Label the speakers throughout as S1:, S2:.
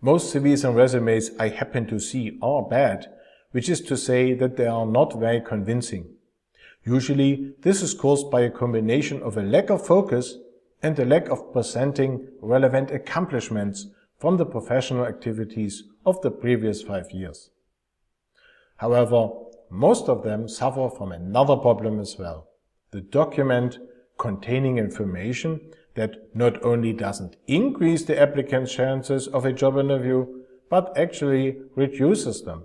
S1: Most CVs and resumes I happen to see are bad, which is to say that they are not very convincing. Usually, this is caused by a combination of a lack of focus and a lack of presenting relevant accomplishments from the professional activities of the previous 5 years. However, most of them suffer from another problem as well: the document containing information that not only doesn't increase the applicant's chances of a job interview, but actually reduces them.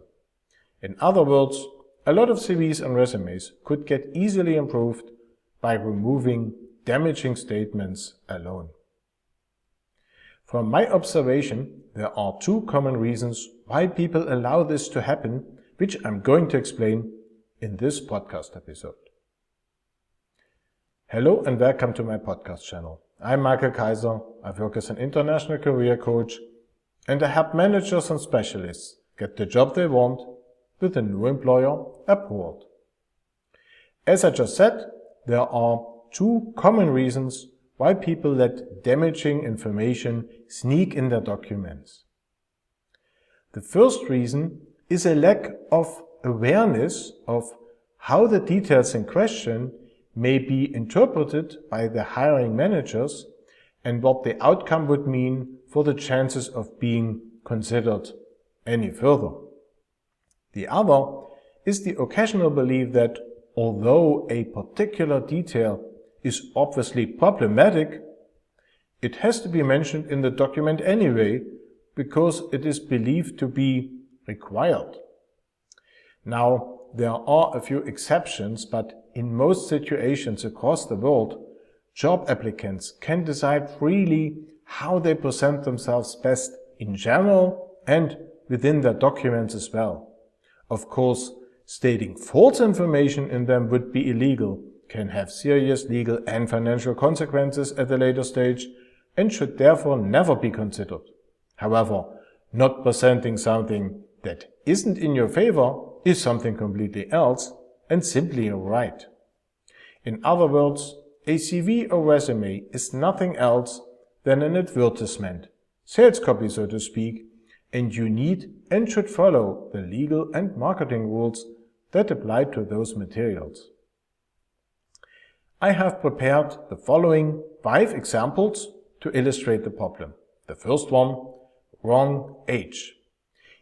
S1: In other words, a lot of CVs and resumes could get easily improved by removing damaging statements alone. From my observation, there are 2 common reasons why people allow this to happen, which I'm going to explain in this podcast episode. Hello and welcome to my podcast channel. I'm Michael Kaiser. I work as an international career coach and I help managers and specialists get the job they want with a new employer abroad. As I just said, there are 2 common reasons why people let damaging information sneak in their documents. The first reason is a lack of awareness of how the details in question may be interpreted by the hiring managers and what the outcome would mean for the chances of being considered any further. The other is the occasional belief that although a particular detail is obviously problematic, it has to be mentioned in the document anyway because it is believed to be required. Now, there are a few exceptions, but in most situations across the world, job applicants can decide freely how they present themselves best in general and within their documents as well. Of course, stating false information in them would be illegal, can have serious legal and financial consequences at a later stage, and should therefore never be considered. However, not presenting something that isn't in your favor is something completely else and simply a right. In other words, a CV or resume is nothing else than an advertisement, sales copy so to speak, and you need and should follow the legal and marketing rules that apply to those materials. I have prepared the following 5 examples to illustrate the problem. The first one, wrong age.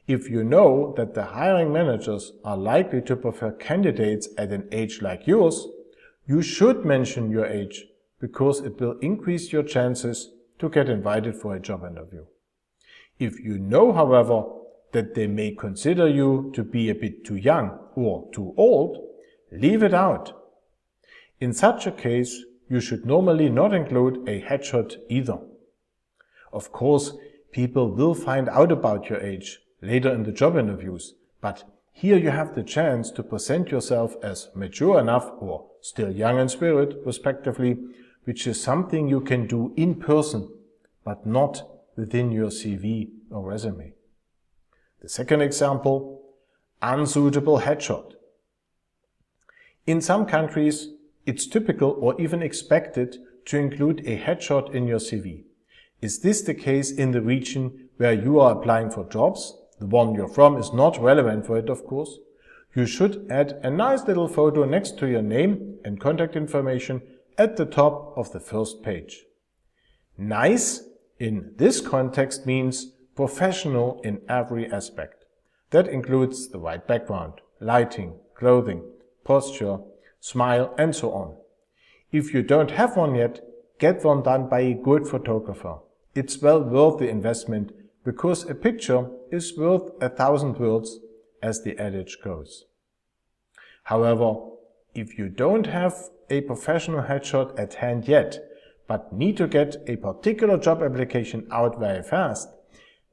S1: If you know that the hiring managers are likely to prefer candidates at an age like yours, you should mention your age because it will increase your chances to get invited for a job interview. If you know, however, that they may consider you to be a bit too young or too old, leave it out. In such a case, you should normally not include a headshot either. Of course, people will find out about your age later in the job interviews, but here you have the chance to present yourself as mature enough or still young in spirit, respectively, which is something you can do in person, but not within your CV or resume. The second example, unsuitable headshot. In some countries, it's typical or even expected to include a headshot in your CV. Is this the case in the region where you are applying for jobs? The one you're from is not relevant for it, of course. You should add a nice little photo next to your name and contact information at the top of the first page. Nice in this context means professional in every aspect. That includes the right background, lighting, clothing, posture, smile, and so on. If you don't have one yet, get one done by a good photographer. It's well worth the investment because a picture is worth 1,000 words, as the adage goes. However, if you don't have a professional headshot at hand yet, but need to get a particular job application out very fast,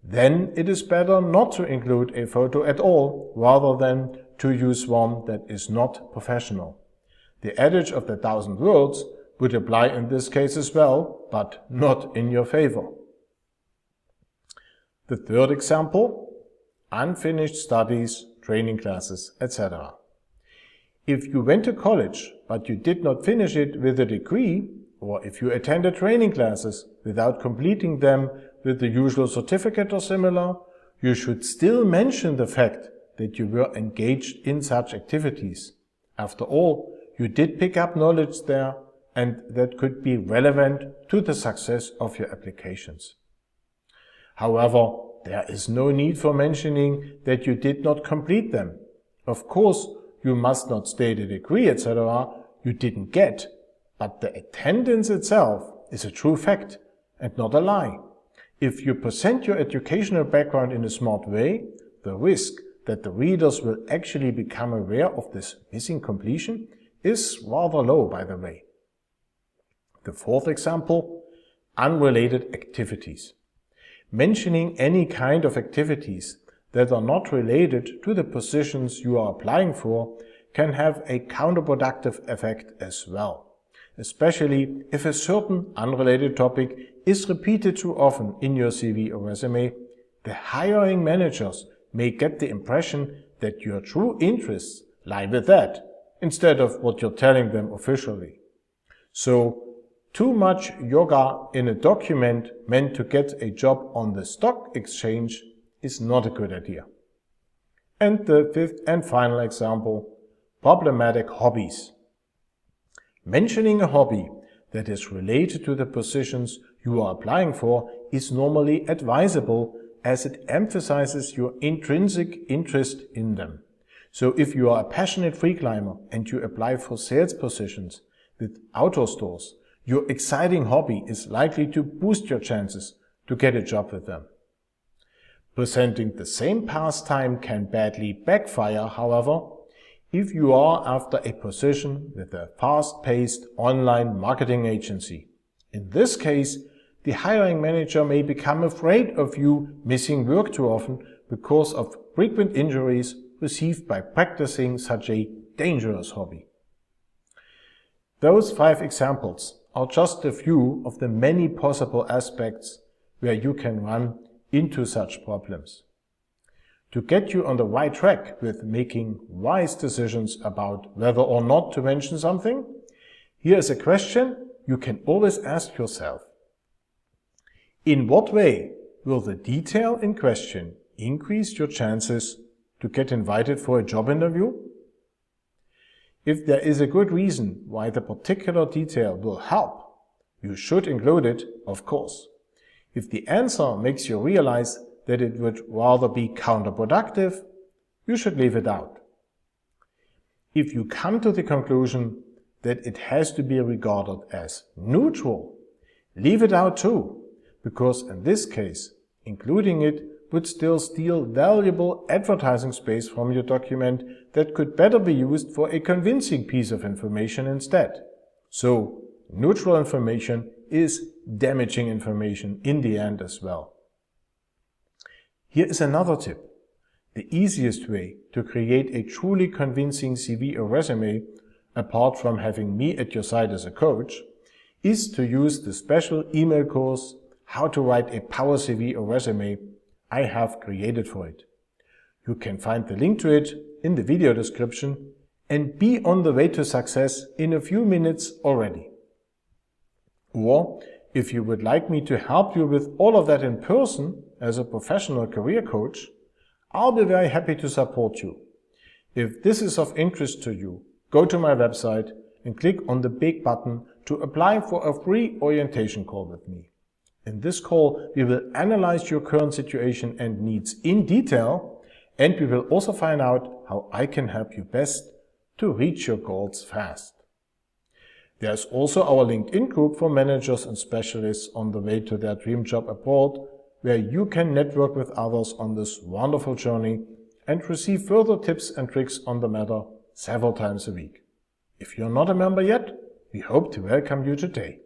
S1: then it is better not to include a photo at all rather than to use one that is not professional. The adage of the 1,000 words would apply in this case as well, but not in your favor. The third example, unfinished studies, training classes, etc. If you went to college but you did not finish it with a degree, or if you attended training classes without completing them with the usual certificate or similar, you should still mention the fact that you were engaged in such activities. After all, you did pick up knowledge there, and that could be relevant to the success of your applications. However, there is no need for mentioning that you did not complete them. Of course, you must not state a degree, etc. you didn't get, but the attendance itself is a true fact and not a lie. If you present your educational background in a smart way, the risk that the readers will actually become aware of this missing completion is rather low, by the way. The fourth example, unrelated activities. Mentioning any kind of activities that are not related to the positions you are applying for can have a counterproductive effect as well, especially if a certain unrelated topic is repeated too often in your CV or resume. The hiring managers may get the impression that your true interests lie with that, instead of what you're telling them officially. So, too much yoga in a document meant to get a job on the stock exchange is not a good idea. And the fifth and final example, problematic hobbies. Mentioning a hobby that is related to the positions you are applying for is normally advisable, as it emphasizes your intrinsic interest in them. So if you are a passionate free climber and you apply for sales positions with outdoor stores, your exciting hobby is likely to boost your chances to get a job with them. Presenting the same pastime can badly backfire, however, if you are after a position with a fast-paced online marketing agency. In this case, the hiring manager may become afraid of you missing work too often because of frequent injuries received by practicing such a dangerous hobby. Those 5 examples are just a few of the many possible aspects where you can run into such problems. To get you on the right track with making wise decisions about whether or not to mention something, here is a question you can always ask yourself. In what way will the detail in question increase your chances to get invited for a job interview? If there is a good reason why the particular detail will help, you should include it, of course. If the answer makes you realize that it would rather be counterproductive, you should leave it out. If you come to the conclusion that it has to be regarded as neutral, leave it out too, because in this case, including it would still steal valuable advertising space from your document that could better be used for a convincing piece of information instead. So, neutral information is damaging information in the end as well. Here is another tip. The easiest way to create a truly convincing CV or resume, apart from having me at your side as a coach, is to use the special email course, How to Write a Power CV or Resume, I have created for it. You can find the link to it in the video description and be on the way to success in a few minutes already. Or, if you would like me to help you with all of that in person as a professional career coach, I'll be very happy to support you. If this is of interest to you, go to my website and click on the big button to apply for a free orientation call with me. In this call, we will analyze your current situation and needs in detail, and we will also find out how I can help you best to reach your goals fast. There's also our LinkedIn group for managers and specialists on the way to their dream job abroad, where you can network with others on this wonderful journey and receive further tips and tricks on the matter several times a week. If you're not a member yet, we hope to welcome you today.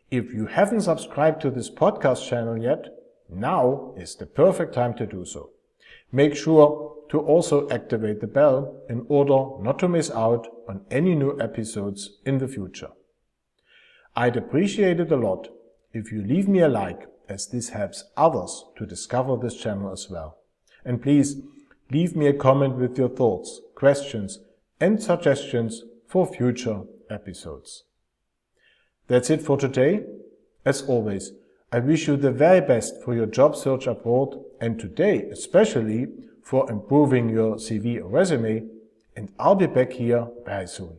S1: If you haven't subscribed to this podcast channel yet, now is the perfect time to do so. Make sure to also activate the bell in order not to miss out on any new episodes in the future. I'd appreciate it a lot if you leave me a like, as this helps others to discover this channel as well. And please leave me a comment with your thoughts, questions and suggestions for future episodes. That's it for today. As always, I wish you the very best for your job search abroad and today especially for improving your CV or resume, and I'll be back here very soon.